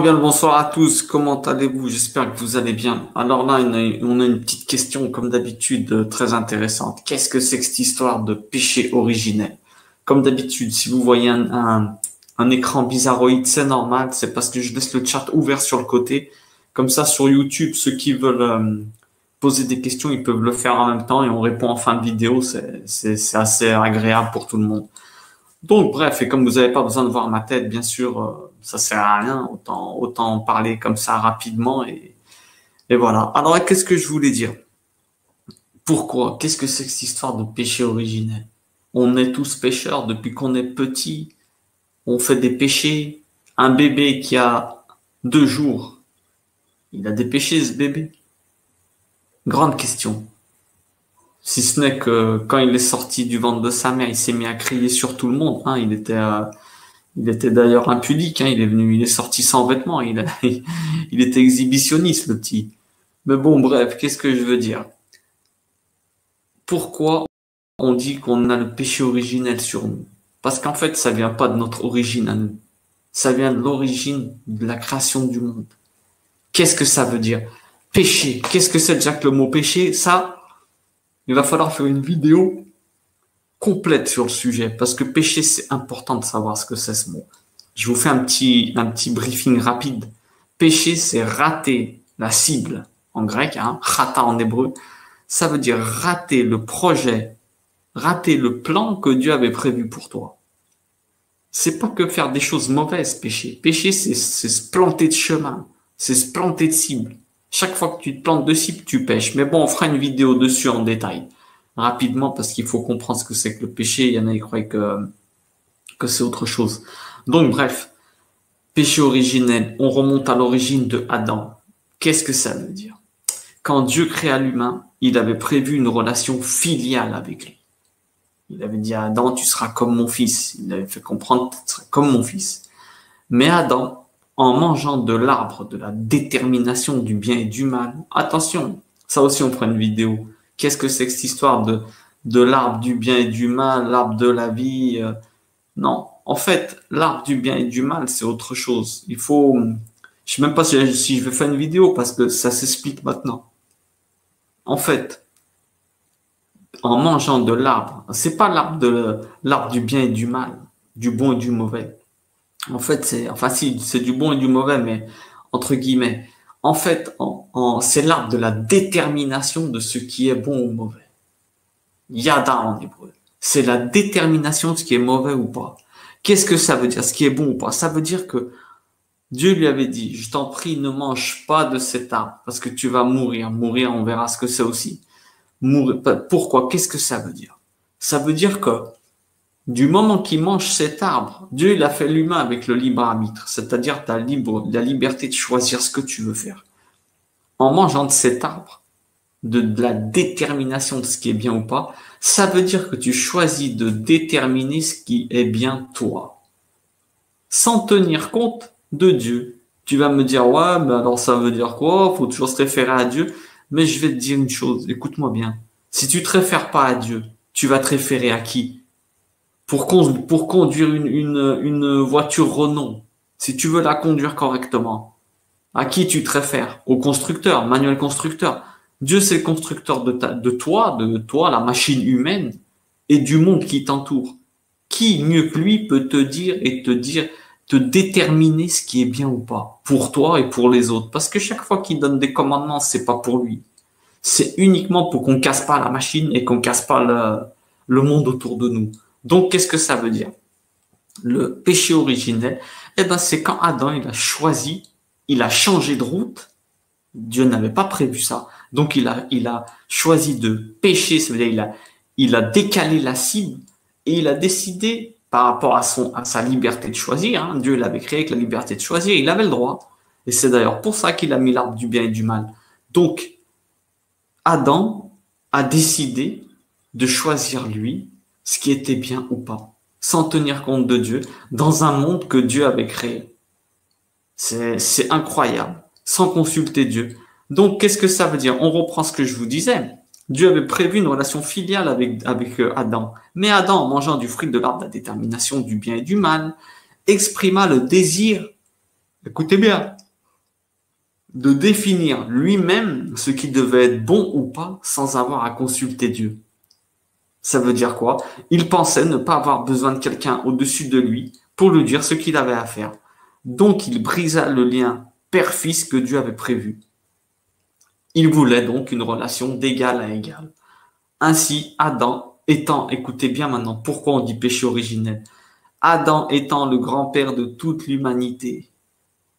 Bien le bonsoir à tous, comment allez-vous? J'espère que vous allez bien. Alors là, on a une petite question, comme d'habitude, très intéressante. Qu'est-ce que c'est que cette histoire de péché originel? Comme d'habitude, si vous voyez un écran bizarroïde, c'est normal, c'est parce que je laisse le chat ouvert sur le côté. Comme ça, sur YouTube, ceux qui veulent poser des questions, ils peuvent le faire en même temps et on répond en fin de vidéo. C'est assez agréable pour tout le monde. Donc, bref, et comme vous n'avez pas besoin de voir ma tête, bien sûr, ça sert à rien. Autant en parler comme ça rapidement et voilà. Alors, qu'est-ce que je voulais dire? Pourquoi? Qu'est-ce que c'est que cette histoire de péché originel? On est tous pécheurs depuis qu'on est petit. On fait des péchés. Un bébé qui a 2 jours, il a des péchés, ce bébé. Grande question. Si ce n'est que quand il est sorti du ventre de sa mère, il s'est mis à crier sur tout le monde. Hein. Il était d'ailleurs impudique, hein, il est sorti sans vêtements, il était exhibitionniste, le petit. Mais bon, bref, qu'est-ce que je veux dire? Pourquoi on dit qu'on a le péché originel sur nous? Parce qu'en fait, ça vient pas de notre origine à nous. Ça vient de l'origine de la création du monde. Qu'est-ce que ça veut dire? Péché. Qu'est-ce que c'est déjà que le mot péché? Ça, il va falloir faire une vidéo complète sur le sujet, parce que péché, c'est important de savoir ce que c'est ce mot. Je vous fais un petit briefing rapide. Péché, c'est rater la cible en grec, hein, chata en hébreu. Ça veut dire rater le projet, rater le plan que Dieu avait prévu pour toi. C'est pas que faire des choses mauvaises, péché. Péché, c'est se planter de chemin, c'est se planter de cible. Chaque fois que tu te plantes de cible, tu pêches. Mais bon, on fera une vidéo dessus en détail, rapidement, parce qu'il faut comprendre ce que c'est que le péché. Il y en a qui croient que c'est autre chose. Donc, bref. Péché originel, on remonte à l'origine de Adam. Qu'est-ce que ça veut dire? Quand Dieu créa l'humain, il avait prévu une relation filiale avec lui. Il avait dit à Adam, tu seras comme mon fils. Il avait fait comprendre, tu seras comme mon fils. Mais Adam, en mangeant de l'arbre de la détermination du bien et du mal, attention, ça aussi on prend une vidéo. Qu'est-ce que c'est que cette histoire de l'arbre du bien et du mal, l'arbre de la vie? Non, en fait, l'arbre du bien et du mal, c'est autre chose. Il faut, je sais même pas si je vais faire une vidéo parce que ça s'explique maintenant. En fait, en mangeant de l'arbre, c'est pas l'arbre du bien et du mal, du bon et du mauvais. En fait, enfin si, c'est du bon et du mauvais, mais entre guillemets. En fait, c'est l'arbre de la détermination de ce qui est bon ou mauvais. Yada en hébreu. C'est la détermination de ce qui est mauvais ou pas. Qu'est-ce que ça veut dire, ce qui est bon ou pas? Ça veut dire que Dieu lui avait dit, je t'en prie, ne mange pas de cet arbre, parce que tu vas mourir. Mourir, on verra ce que c'est aussi. Mourir. Pourquoi? Qu'est-ce que ça veut dire? Ça veut dire que du moment qu'il mange cet arbre, Dieu il a fait l'humain avec le libre arbitre, c'est-à-dire la liberté de choisir ce que tu veux faire. En mangeant de cet arbre, de la détermination de ce qui est bien ou pas, ça veut dire que tu choisis de déterminer ce qui est bien toi, sans tenir compte de Dieu. Tu vas me dire, ouais, mais alors ça veut dire quoi? Faut toujours se référer à Dieu. Mais je vais te dire une chose, écoute-moi bien. Si tu te réfères pas à Dieu, tu vas te référer à qui? Pour conduire une voiture Renault, si tu veux la conduire correctement, à qui tu te réfères? Au constructeur, manuel constructeur. Dieu, c'est le constructeur de toi, la machine humaine, et du monde qui t'entoure. Qui, mieux que lui, peut te dire et te déterminer ce qui est bien ou pas, pour toi et pour les autres? Parce que chaque fois qu'il donne des commandements, c'est pas pour lui. C'est uniquement pour qu'on casse pas la machine et qu'on casse pas le monde autour de nous. Donc, qu'est-ce que ça veut dire? Le péché originel, eh ben, c'est quand Adam, il a changé de route. Dieu n'avait pas prévu ça. Donc, il a choisi de pécher, ça veut dire, il a décalé la cible et il a décidé, par rapport à sa liberté de choisir, hein, Dieu l'avait créé avec la liberté de choisir, il avait le droit. Et c'est d'ailleurs pour ça qu'il a mis l'arbre du bien et du mal. Donc, Adam a décidé de choisir lui ce qui était bien ou pas, sans tenir compte de Dieu, dans un monde que Dieu avait créé. C'est incroyable, sans consulter Dieu. Donc, qu'est-ce que ça veut dire? On reprend ce que je vous disais. Dieu avait prévu une relation filiale avec Adam. Mais Adam, en mangeant du fruit de l'arbre de la détermination du bien et du mal, exprima le désir Écoutez bien, de définir lui-même ce qui devait être bon ou pas sans avoir à consulter Dieu. Ça veut dire quoi? Il pensait ne pas avoir besoin de quelqu'un au-dessus de lui pour lui dire ce qu'il avait à faire. Donc il brisa le lien père-fils que Dieu avait prévu. Il voulait donc une relation d'égal à égal. Ainsi, Adam étant, écoutez bien maintenant, pourquoi on dit péché originel? Adam étant le grand-père de toute l'humanité.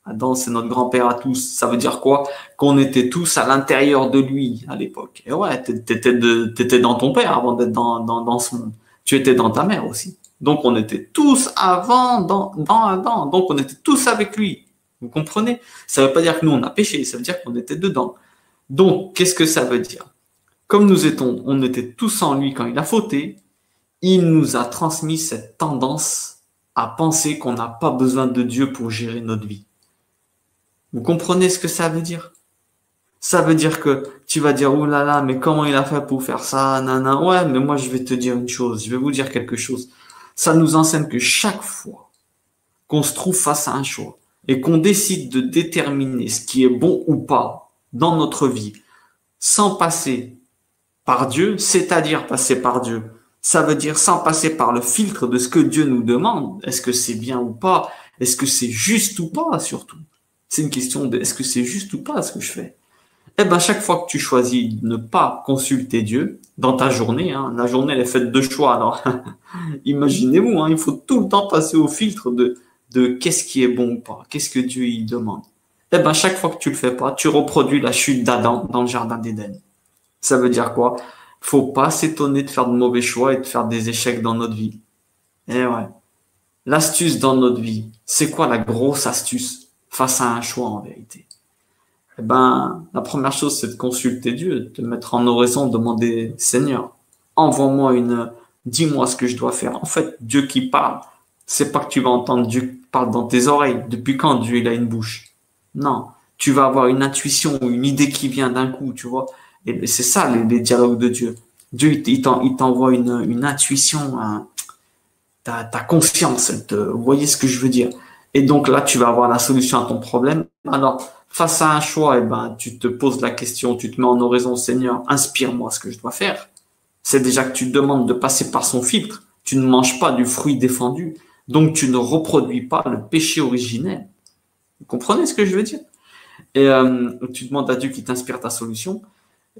Adam, c'est notre grand-père à tous. Ça veut dire quoi? Qu'on était tous à l'intérieur de lui à l'époque. Et ouais, t'étais dans ton père avant d'être dans ce monde. Tu étais dans ta mère aussi. Donc on était tous avant dans Adam. Donc on était tous avec lui. Vous comprenez? Ça veut pas dire que nous on a péché, ça veut dire qu'on était dedans. Donc qu'est-ce que ça veut dire? Comme on était tous en lui quand il a fauté, il nous a transmis cette tendance à penser qu'on n'a pas besoin de Dieu pour gérer notre vie. Vous comprenez ce que ça veut dire? Ça veut dire que tu vas dire, oh là là, mais comment il a fait pour faire ça, nana. Ouais, mais moi je vais te dire une chose, je vais vous dire quelque chose. Ça nous enseigne que chaque fois qu'on se trouve face à un choix et qu'on décide de déterminer ce qui est bon ou pas dans notre vie, sans passer par Dieu, c'est-à-dire passer par Dieu, ça veut dire sans passer par le filtre de ce que Dieu nous demande. Est-ce que c'est bien ou pas? Est-ce que c'est juste ou pas, surtout? C'est une question de est-ce que c'est juste ou pas ce que je fais? Eh ben, chaque fois que tu choisis de ne pas consulter Dieu dans ta journée, hein, la journée elle est faite de choix. Alors, imaginez-vous, hein, il faut tout le temps passer au filtre de qu'est-ce qui est bon ou pas, qu'est-ce que Dieu y demande. Eh ben, chaque fois que tu le fais pas, tu reproduis la chute d'Adam dans le jardin d'Éden. Ça veut dire quoi? Faut pas s'étonner de faire de mauvais choix et de faire des échecs dans notre vie. Eh ouais. L'astuce dans notre vie, c'est quoi la grosse astuce face à un choix en vérité? Eh ben, la première chose, c'est de consulter Dieu, de te mettre en oraison, demander, Seigneur, envoie-moi dis-moi ce que je dois faire. En fait, Dieu qui parle, c'est pas que tu vas entendre Dieu qui parle dans tes oreilles. Depuis quand Dieu, il a une bouche? Non. Tu vas avoir une intuition ou une idée qui vient d'un coup, tu vois. Et c'est ça, les dialogues de Dieu. Dieu, il t'envoie une intuition, ta conscience. Vous voyez ce que je veux dire? Et donc là, tu vas avoir la solution à ton problème. Alors, face à un choix, eh ben, tu te poses la question, tu te mets en oraison, Seigneur, inspire-moi ce que je dois faire. C'est déjà que tu demandes de passer par son filtre. Tu ne manges pas du fruit défendu. Donc, tu ne reproduis pas le péché originel. Vous comprenez ce que je veux dire? Et tu demandes à Dieu qui t'inspire ta solution.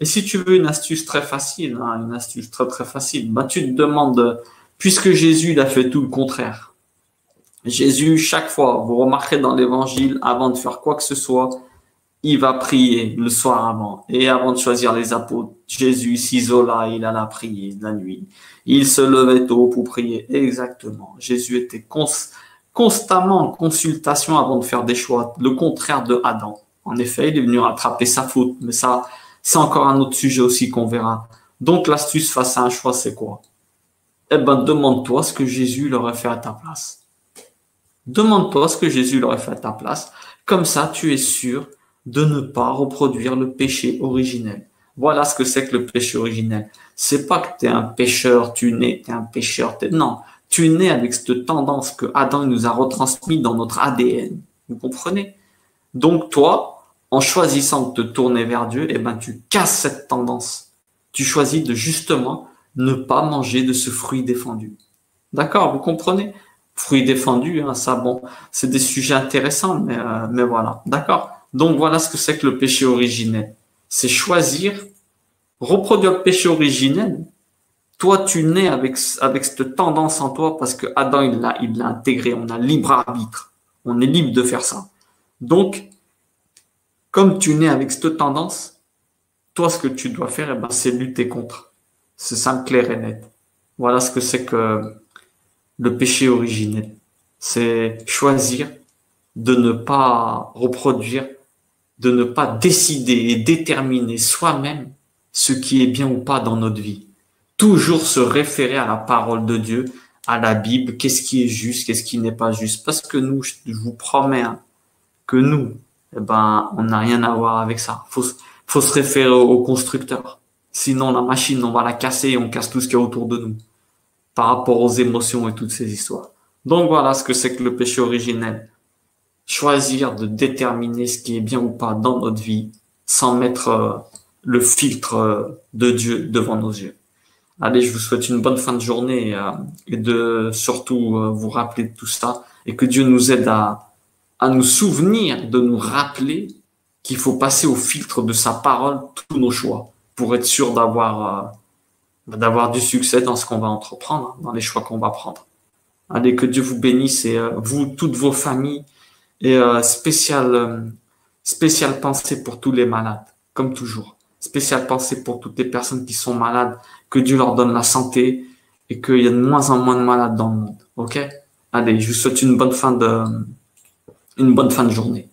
Et si tu veux une astuce très facile, hein, une astuce très très facile, bah, tu te demandes, puisque Jésus, il a fait tout le contraire. Jésus, chaque fois, vous remarquerez dans l'évangile, avant de faire quoi que ce soit, il va prier le soir avant. Et avant de choisir les apôtres, Jésus s'isola, il alla prier la nuit. Il se levait tôt pour prier. Exactement. Jésus était constamment en consultation avant de faire des choix. Le contraire de Adam. En effet, il est venu rattraper sa faute. Mais ça, c'est encore un autre sujet aussi qu'on verra. Donc, l'astuce face à un choix, c'est quoi? Eh ben, demande-toi ce que Jésus leur a fait à ta place. Demande-toi ce que Jésus leur a fait à ta place. Comme ça, tu es sûr de ne pas reproduire le péché originel. Voilà ce que c'est que le péché originel. C'est pas que tu es un pécheur, tu nais, tu es un pécheur. Non, tu es né avec cette tendance que Adam nous a retransmis dans notre ADN. Vous comprenez? Donc toi, en choisissant de te tourner vers Dieu, eh ben tu casses cette tendance. Tu choisis de justement ne pas manger de ce fruit défendu. D'accord, vous comprenez? Fruit défendu, hein, ça, bon, c'est des sujets intéressants, mais voilà, d'accord. Donc voilà ce que c'est que le péché originel. C'est choisir, reproduire le péché originel. Toi, tu nais avec cette tendance en toi parce que Adam, il l'a intégré. On a libre arbitre. On est libre de faire ça. Donc, comme tu nais avec cette tendance, toi, ce que tu dois faire, eh ben, c'est lutter contre. C'est simple, clair et net. Voilà ce que c'est que le péché originel. C'est choisir de ne pas reproduire, de ne pas décider et déterminer soi-même ce qui est bien ou pas dans notre vie. Toujours se référer à la parole de Dieu, à la Bible, qu'est-ce qui est juste, qu'est-ce qui n'est pas juste. Parce que nous, je vous promets, hein, que nous, eh ben, on n'a rien à voir avec ça. Faut se référer au constructeur. Sinon, la machine, on va la casser et on casse tout ce qu'il y a autour de nous. Par rapport aux émotions et toutes ces histoires. Donc voilà ce que c'est que le péché originel. choisir de déterminer ce qui est bien ou pas dans notre vie sans mettre le filtre de Dieu devant nos yeux. Allez, je vous souhaite une bonne fin de journée et de surtout vous rappeler de tout ça et que Dieu nous aide à nous souvenir, de nous rappeler qu'il faut passer au filtre de sa parole tous nos choix pour être sûr d'avoir du succès dans ce qu'on va entreprendre, dans les choix qu'on va prendre. Allez, que Dieu vous bénisse et vous, toutes vos familles et spéciale pensée pour tous les malades, comme toujours. Spéciale pensée pour toutes les personnes qui sont malades, que Dieu leur donne la santé et qu'il y a de moins en moins de malades dans le monde. Ok? Allez, je vous souhaite une bonne fin de journée.